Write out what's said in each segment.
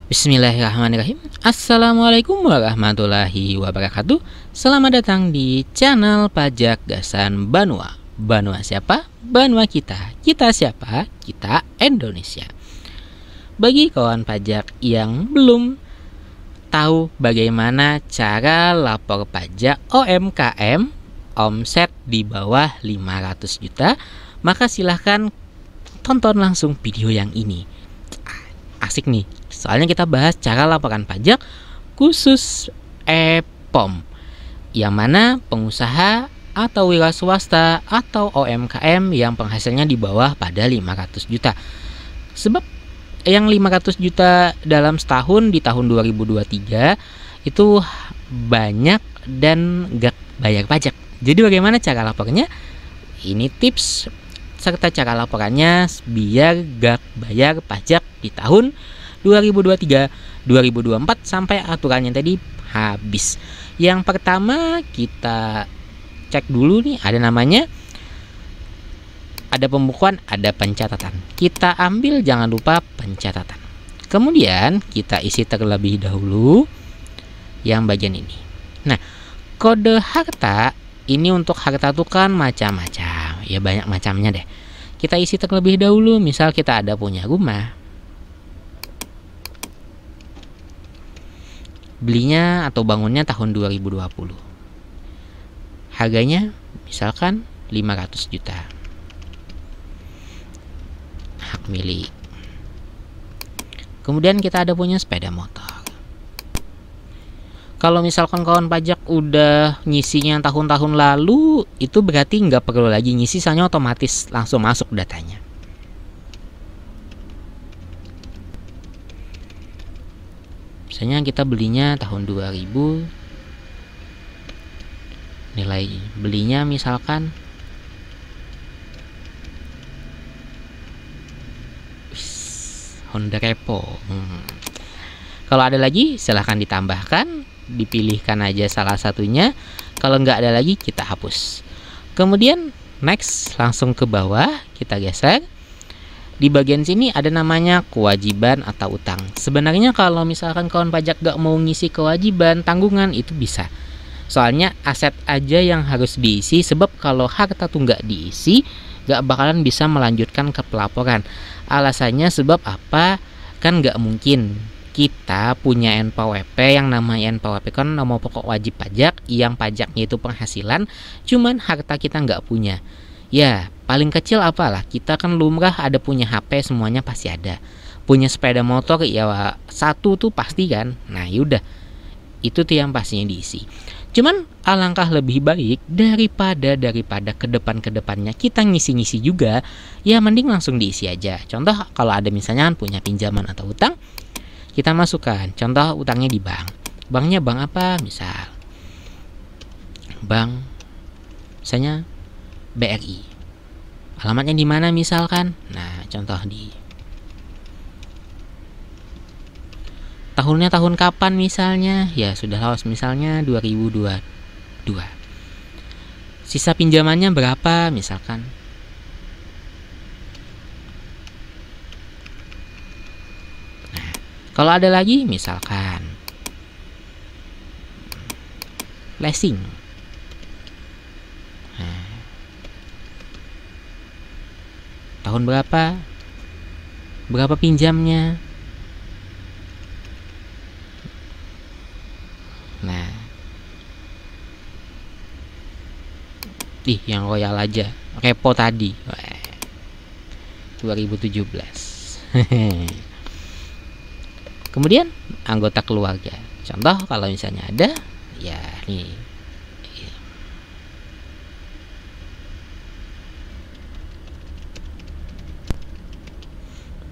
Bismillahirrahmanirrahim. Assalamualaikum warahmatullahi wabarakatuh. Selamat datang di channel Pajak Gasan Banua. Banua siapa? Banua kita. Kita siapa? Kita Indonesia. Bagi kawan pajak yang belum tahu bagaimana cara lapor pajak UMKM omset di bawah 500 juta, maka silahkan tonton langsung video yang ini. Asik nih, soalnya kita bahas cara laporan pajak khusus EPOM, yang mana pengusaha atau wira swasta atau UMKM yang penghasilannya di bawah pada 500 juta. Sebab yang 500 juta dalam setahun di tahun 2023 itu banyak dan gak bayar pajak. Jadi bagaimana cara lapornya? Ini tips serta cara laporannya biar gak bayar pajak di tahun 2023, 2024 sampai aturannya tadi habis. Yang pertama kita cek dulu nih, ada namanya, ada pembukuan, ada pencatatan. Kita ambil, jangan lupa pencatatan. Kemudian kita isi terlebih dahulu yang bagian ini. Nah, kode harta ini untuk harta tuh kan macam-macam, ya banyak macamnya deh. Kita isi terlebih dahulu, misal kita ada punya rumah, belinya atau bangunnya tahun 2020, harganya misalkan 500 juta, hak milik. Kemudian kita ada punya sepeda motor. Kalau misalkan kawan pajak udah ngisinya tahun-tahun lalu, itu berarti nggak perlu lagi ngisi, soalnya otomatis langsung masuk datanya. Misalnya kita belinya tahun 2000, nilai belinya misalkan Honda Repo. Kalau ada lagi silahkan ditambahkan, dipilihkan aja salah satunya. Kalau nggak ada lagi kita hapus. Kemudian next, langsung ke bawah kita geser. Di bagian sini ada namanya kewajiban atau utang. Sebenarnya kalau misalkan kawan pajak nggak mau ngisi kewajiban tanggungan itu bisa. Soalnya aset aja yang harus diisi, sebab kalau harta tuh nggak diisi nggak bakalan bisa melanjutkan ke pelaporan. Alasannya sebab apa? Kan nggak mungkin kita punya NPWP, yang namanya NPWP kan nomor pokok wajib pajak, yang pajaknya itu penghasilan, cuman harta kita nggak punya. Ya paling kecil apalah, kita kan lumrah ada punya HP, semuanya pasti ada. Punya sepeda motor ya satu tuh pasti kan. Nah yaudah, itu tuh yang pastinya diisi. Cuman alangkah lebih baik daripada kedepannya kita ngisi-ngisi juga, ya mending langsung diisi aja. Contoh kalau ada misalnya punya pinjaman atau utang, kita masukkan. Contoh utangnya di bank. Banknya bank apa? Misal bank misalnya BRI. Alamatnya di mana misalkan? Nah, contoh di tahunnya tahun kapan misalnya? Ya sudah lawas, misalnya 2022. Sisa pinjamannya berapa misalkan? Kalau ada lagi misalkan leasing. Nah, tahun berapa? Berapa pinjamnya? Nah, yang royal aja, repo tadi. 2017. Kemudian anggota keluarga. Contoh kalau misalnya ada, ya nih.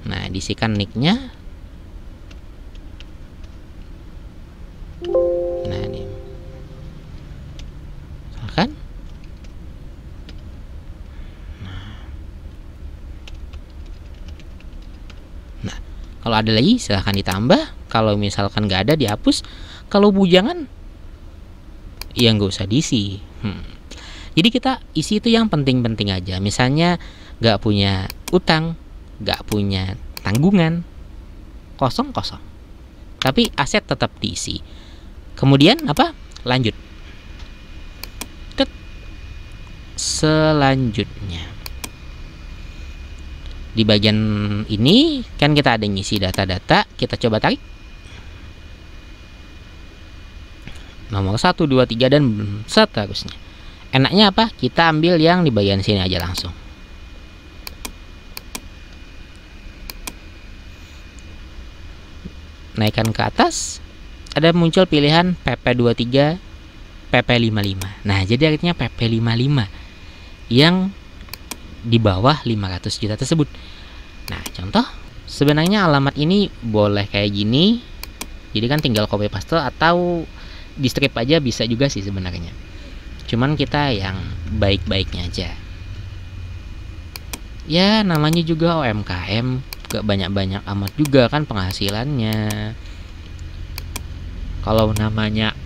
Nah, diisikan nicknya. Nah, nih. Misalkan. Nah, kalau ada lagi silahkan ditambah. Kalau misalkan nggak ada dihapus. Kalau bujangan ya nggak usah diisi. Jadi kita isi itu yang penting-penting aja. Misalnya nggak punya utang, nggak punya tanggungan, kosong. tapi aset tetap diisi. Kemudian apa? Lanjut. Selanjutnya di bagian ini kan kita ada ngisi data-data, kita coba tarik nomor 1, 2, 3 dan seterusnya. Enaknya apa? Kita ambil yang di bagian sini aja langsung. Naikkan ke atas, ada muncul pilihan PP23, PP55. Nah, jadi artinya PP55 yang di bawah 500 juta tersebut. Nah, contoh, sebenarnya alamat ini boleh kayak gini. Jadi kan tinggal copy paste atau di strip aja bisa juga sih sebenarnya. Cuman kita yang baik-baiknya aja. Ya, namanya juga UMKM, gak banyak-banyak amat juga kan penghasilannya. Kalau namanya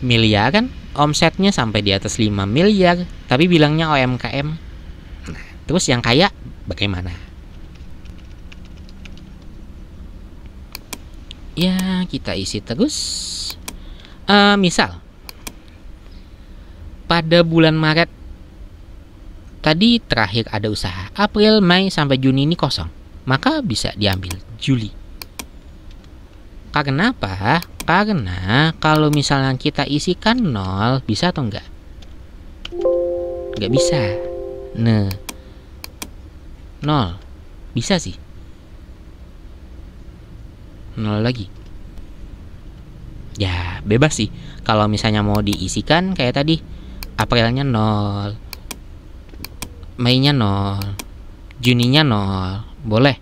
miliar kan omsetnya sampai di atas 5 miliar, tapi bilangnya UMKM. Nah, terus yang kaya bagaimana? Ya, kita isi terus. Misal pada bulan Maret tadi terakhir ada usaha, April, Mei sampai Juni ini kosong, maka bisa diambil Juli. Karena apa? Karena kalau misalnya kita isikan 0, bisa atau enggak? Enggak bisa. Nah, 0 bisa sih. 0 lagi. Ya, bebas sih. Kalau misalnya mau diisikan kayak tadi, Aprilnya 0, Mei-nya 0, Juninya 0, boleh.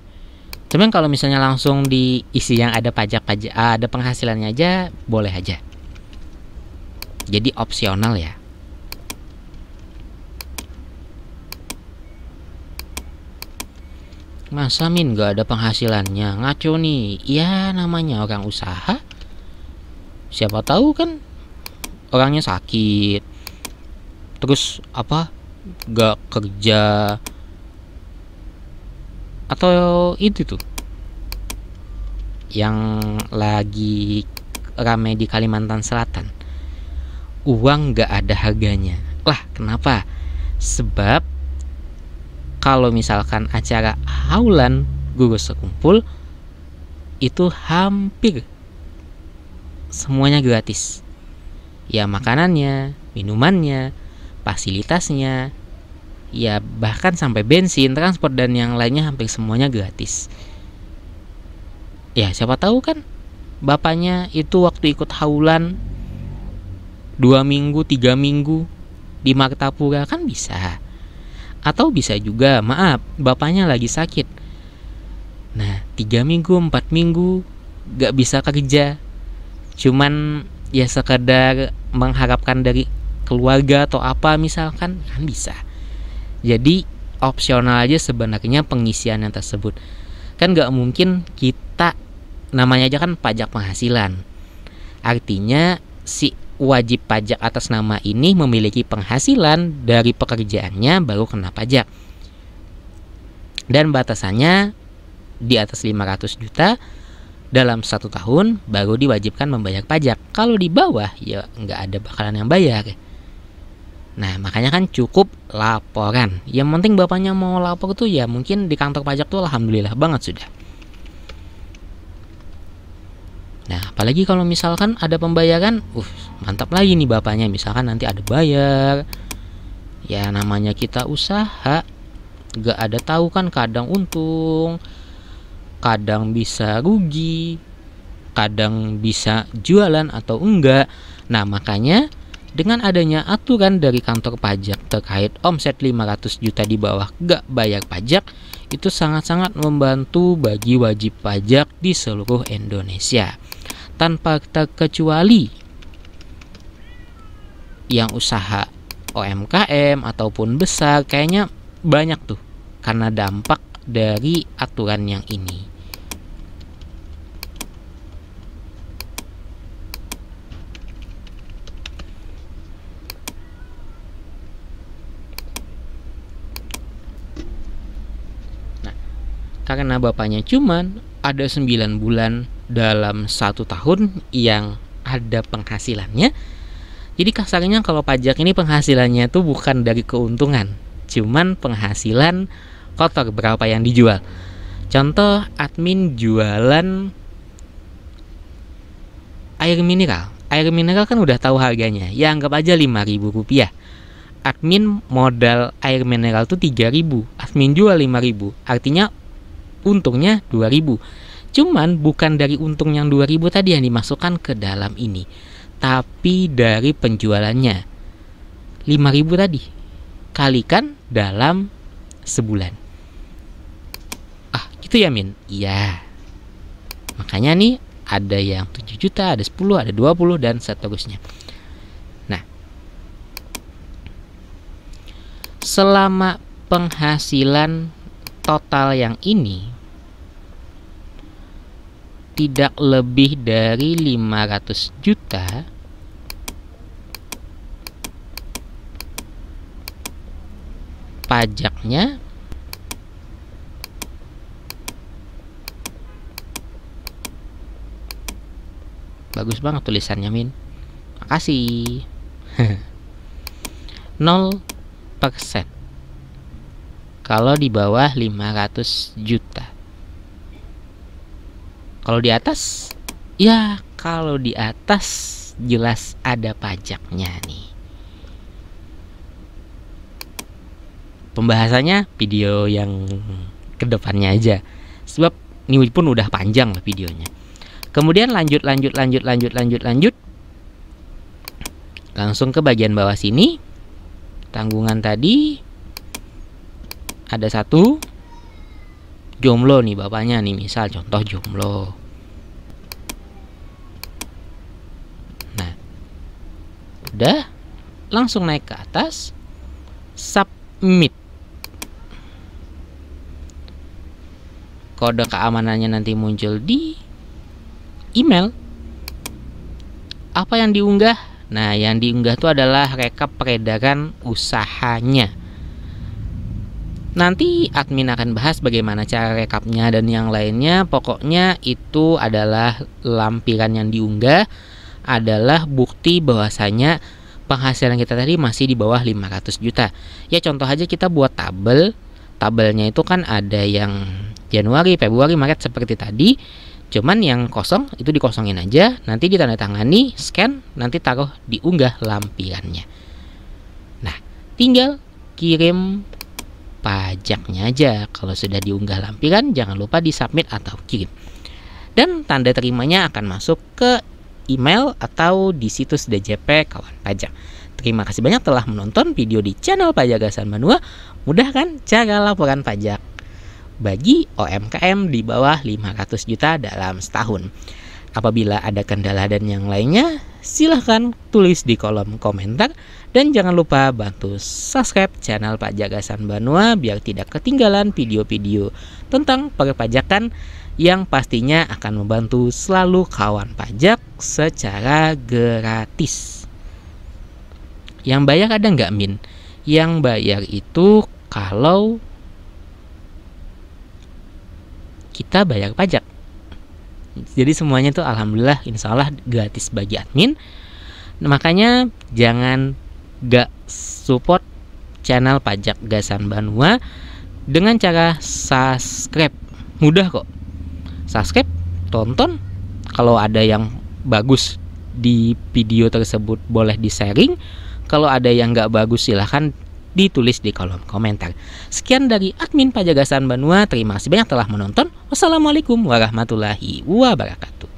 Cuman kalau misalnya langsung diisi yang ada pajak-pajak, ada penghasilannya aja, boleh aja. Jadi opsional ya. Masa Min gak ada penghasilannya? Ngaco nih. Ya namanya orang usaha. Siapa tahu kan orangnya sakit, terus apa gak kerja, atau itu tuh yang lagi rame di Kalimantan Selatan, uang gak ada harganya. Lah kenapa? Sebab kalau misalkan acara haulan guru sekumpul itu hampir semuanya gratis. Ya makanannya, minumannya, fasilitasnya, ya bahkan sampai bensin, transport dan yang lainnya hampir semuanya gratis. Ya siapa tahu kan bapaknya itu waktu ikut haulan 2 minggu, 3 minggu di Martapura kan bisa. Atau bisa juga, maaf, bapaknya lagi sakit. Nah 3 minggu, 4 minggu gak bisa kerja, cuman ya sekedar mengharapkan dari keluarga atau apa misalkan, kan bisa. Jadi opsional aja sebenarnya pengisiannya tersebut. Kan gak mungkin kita, namanya aja kan pajak penghasilan, artinya si wajib pajak atas nama ini memiliki penghasilan dari pekerjaannya baru kena pajak. Dan batasannya di atas 500 juta dalam 1 tahun baru diwajibkan membayar pajak. Kalau di bawah ya nggak ada bakalan yang bayar. Nah makanya kan cukup laporan. Yang penting bapaknya mau lapor tuh ya mungkin di kantor pajak tuh alhamdulillah banget sudah. Nah apalagi kalau misalkan ada pembayaran, mantap lagi nih bapaknya. Misalkan nanti ada bayar, ya namanya kita usaha, nggak ada tahu kan, kadang untung, kadang bisa rugi, kadang bisa jualan atau enggak. Nah makanya dengan adanya aturan dari kantor pajak terkait omset 500 juta di bawah gak bayar pajak, itu sangat-sangat membantu bagi wajib pajak di seluruh Indonesia. Tanpa terkecuali yang usaha UMKM ataupun besar, kayaknya banyak tuh karena dampak dari aturan yang ini. Karena bapaknya cuman ada 9 bulan dalam 1 tahun yang ada penghasilannya. Jadi kasarnya kalau pajak ini penghasilannya itu bukan dari keuntungan, cuman penghasilan kotor berapa yang dijual. Contoh, admin jualan air mineral. Air mineral kan udah tahu harganya, ya anggap aja Rp5.000. Admin modal air mineral tuh 3.000, admin jual 5.000, artinya untungnya 2.000. Cuman bukan dari untung yang 2.000 tadi yang dimasukkan ke dalam ini, tapi dari penjualannya 5.000 tadi, kalikan dalam sebulan. Gitu ya Min? Iya. Makanya nih ada yang 7 juta, ada 10, ada 20 dan seterusnya. Nah, selama penghasilan total yang ini tidak lebih dari 500 juta, pajaknya bagus banget tulisannya Min, makasih. 0% kalau di bawah 500 juta. Kalau di atas, ya kalau di atas jelas ada pajaknya nih. Pembahasannya video yang kedepannya aja, sebab ini pun udah panjang lah videonya. Kemudian lanjut. Langsung ke bagian bawah sini. Tanggungan tadi ada 1 jomblo nih bapaknya nih, misal contoh jomblo. Nah, udah langsung naik ke atas, submit. Kode keamanannya nanti muncul di email. Apa yang diunggah? Nah, yang diunggah itu adalah rekap peredaran usahanya. Nanti admin akan bahas bagaimana cara rekapnya dan yang lainnya. Pokoknya itu adalah lampiran yang diunggah adalah bukti bahwasanya penghasilan kita tadi masih di bawah 500 juta. Ya contoh aja kita buat tabel. Tabelnya itu kan ada yang Januari, Februari, Maret seperti tadi. Cuman yang kosong itu dikosongin aja, nanti ditandatangani, scan, nanti taruh diunggah lampirannya. Nah, tinggal kirim pajaknya aja. Kalau sudah diunggah lampiran, jangan lupa disubmit atau kirim. Dan tanda terimanya akan masuk ke email atau di situs DJP Kawan Pajak. Terima kasih banyak telah menonton video di channel Pajak Gasan Banua. Mudah kan cara laporan pajak bagi UMKM di bawah 500 juta dalam setahun. Apabila ada kendala dan yang lainnya, silahkan tulis di kolom komentar. Dan jangan lupa bantu subscribe channel Pajak Gasan Banua biar tidak ketinggalan video-video tentang perpajakan yang pastinya akan membantu selalu kawan pajak secara gratis. Yang bayar ada nggak Min? Yang bayar itu kalau kita bayar pajak. Jadi semuanya tuh alhamdulillah insya Allah gratis bagi admin. Nah, makanya jangan gak support channel Pajak Gasan Banua dengan cara subscribe. Mudah kok. Subscribe, tonton. Kalau ada yang bagus di video tersebut boleh di-sharing. Kalau ada yang gak bagus silahkan ditulis di kolom komentar. Sekian dari admin Pajak Gasan Banua. Terima kasih banyak telah menonton. Wassalamualaikum warahmatullahi wabarakatuh.